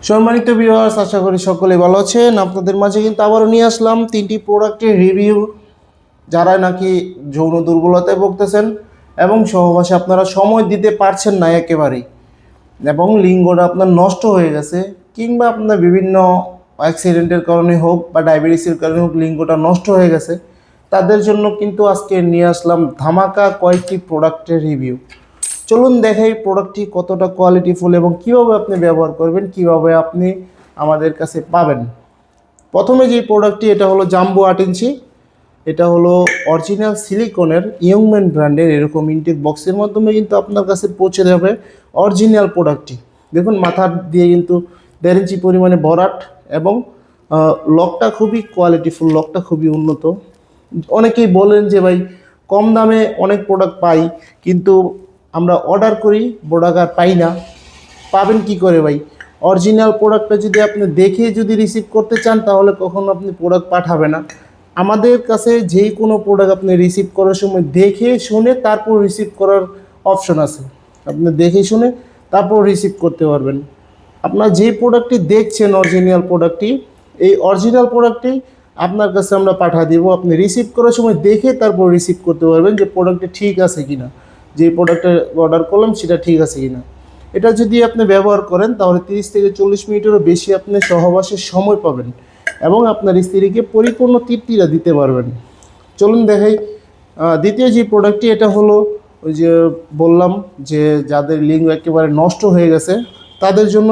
সম্মানিত ভিউয়ার্স, আশা করি সকলে ভালো আছেন। আপনাদের মাঝে কিন্তু আবারও নিয়ে আসলাম 3টি প্রোডাক্টের রিভিউ। যারা নাকি যৌন দুর্বলতায় ভুগতেছেন এবং সহবাসে আপনারা সময় দিতে পারছেন না একেবারেই, এবং লিঙ্গটা আপনার নষ্ট হয়ে গেছে, কিংবা আপনার বিভিন্ন অ্যাক্সিডেন্টের কারণে হোক বা ডায়াবেটিসের কারণে হোক লিঙ্গটা নষ্ট হয়ে গেছে, তাদের জন্য কিন্তু আজকে নিয়ে আসলাম ধামাকা কয়েকটি প্রোডাক্টের রিভিউ। চলুন দেখাই প্রোডাক্টটি কতটা কোয়ালিটিফুল এবং কিভাবে আপনি ব্যবহার করবেন, কিভাবে আপনি আমাদের কাছে পাবেন। প্রথমে যে প্রোডাক্টটি, এটা হলো জাম্বো 8 ইঞ্চি। এটা হলো অরিজিনাল সিলিকনের ইয়ংম্যান ব্র্যান্ডের এরকম ইনটেক বক্সের মাধ্যমে কিন্তু আপনার কাছে পৌঁছে যাবে অরিজিনাল প্রোডাক্টটি। দেখুন মাথা দিয়ে কিন্তু 1.5 ইঞ্চি পরিমাণে ভরাট, এবং লকটা খুবই কোয়ালিটিফুল, লকটা খুবই উন্নত। অনেকেই বলেন যে ভাই কম দামে অনেক প্রোডাক্ট পাই, কিন্তু আমরা অর্ডার করি প্রোডাক্ট আর পাই না। পাবেন কি করে ভাই? অরিজিনাল প্রোডাক্টটা যদি আপনি দেখে যদি রিসিভ করতে চান, তাহলে কখনো আপনি প্রোডাক্ট পাঠাবে না। আমাদের কাছে যেই কোনো প্রোডাক্ট আপনি রিসিভ করার সময় দেখে শুনে তারপর রিসিভ করার অপশন আছে। আপনি দেখে শুনে তারপর রিসিভ করতে পারবেন। আপনার যে প্রোডাক্টটি দেখছেন অরিজিনাল প্রোডাক্টটি, এই অরিজিনাল প্রোডাক্টটি আপনার কাছে আমরা পাঠিয়ে দেবো। আপনি রিসিভ করার সময় দেখে তারপর রিসিভ করতে পারবেন যে প্রোডাক্টটি ঠিক আছে কিনা, যে প্রোডাক্টটা অর্ডার করলাম সেটা ঠিক আছে কিনা। এটা যদি আপনি ব্যবহার করেন তাহলে 30 থেকে 40 মিনিটেরও বেশি আপনি সহবাসের সময় পাবেন এবং আপনার স্ত্রীকে পরিপূর্ণ তৃপ্তিটা দিতে পারবেন। চলুন দেখাই দ্বিতীয় যে প্রোডাক্টটি। এটা হলো ওই যে বললাম যে যাদের লিঙ্গ একেবারে নষ্ট হয়ে গেছে তাদের জন্য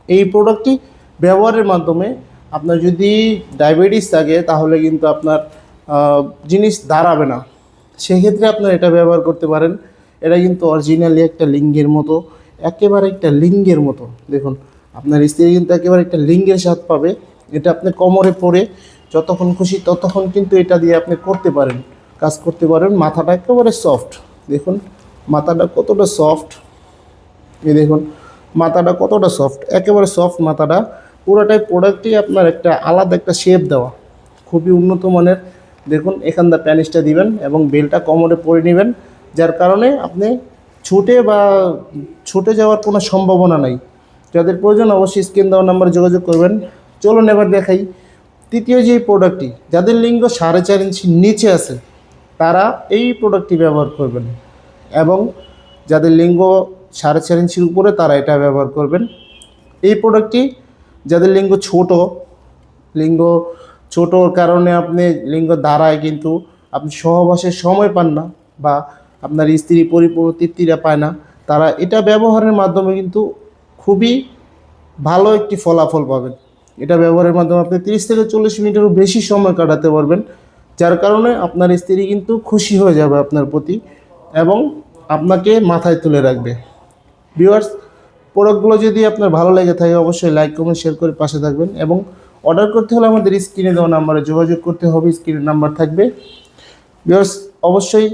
এই প্রোডাক্টটি ব্যবহারের মাধ্যমে আপনার যদি ডায়াবেটিস থাকে তাহলে কিন্তু আপনার জিনিস দাঁড়াবে না। সেক্ষেত্রে আপনার এটা ব্যবহার করতে পারেন। এটা কিন্তু অরিজিনালি একটা লিঙ্গের মতো, একেবারে একটা লিঙ্গের মতো। দেখুন আপনার স্ত্রী কিন্তু একেবারে একটা লিঙ্গের স্বাদ পাবে। এটা আপনি কোমরে পরে যতক্ষণ খুশি ততক্ষণ কিন্তু এটা দিয়ে আপনি করতে পারেন, কাজ করতে পারেন। মাথাটা একেবারে সফট, দেখুন মাথাটা কতটা সফট। এই দেখুন মাথাটা কতটা সফট, একেবারে সফট মাথাটা। পুরোটাই প্রোডাক্টই আপনার একটা আলাদা একটা শেপ দেওয়া, খুবই উন্নত মানের। দেখুন এখানটা প্যানিসটা দিবেন এবং বেলটা কোমরে পরে নেবেন, যার কারণে আপনি ছুটে যাওয়ার কোনো সম্ভাবনা নাই। যাদের প্রয়োজন অবশ্যই স্ক্রিন দেওয়া নাম্বারে যোগাযোগ করবেন। চলুন এবার দেখাই তৃতীয় যে প্রোডাক্টটি। যাদের লিঙ্গ 4.5 ইঞ্চি নিচে আছে তারা এই প্রোডাক্টটি ব্যবহার করবেন, এবং যাদের লিঙ্গ 4.5 ইঞ্চির উপরে তারা এটা ব্যবহার করবেন। এই প্রোডাক্টটি যাদের লিঙ্গ ছোটোর কারণে আপনি লিঙ্গ দাঁড়ায় কিন্তু আপনি সহবাসের সময় পান না, বা আপনার স্ত্রী পরিপূর্ণ তৃপ্তিটা পায় না, তারা এটা ব্যবহারের মাধ্যমে কিন্তু খুবই ভালো একটি ফলাফল পাবেন। এটা ব্যবহারের মাধ্যমে আপনি 30 থেকে 40 মিনিটেরও বেশি সময় কাটাতে পারবেন, যার কারণে আপনার স্ত্রী কিন্তু খুশি হয়ে যাবে আপনার প্রতি এবং আপনাকে মাথায় তুলে রাখবে। ভিউয়ার্স, প্রোডাক্টগুলো যদি আপনার ভালো লেগে থাকে অবশ্যই লাইক কমেন্ট শেয়ার করে পাশে থাকবেন, এবং অর্ডার করতে হলে আমাদের স্ক্রিনে দেওয়া নাম্বারে যোগাযোগ করতে হবে, স্ক্রিনের নাম্বার থাকবে। ভিউয়ার্স, অবশ্যই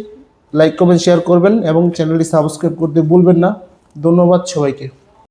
লাইক কমেন্ট শেয়ার করবেন এবং চ্যানেলটি সাবস্ক্রাইব করতে ভুলবেন না। ধন্যবাদ সবাইকে।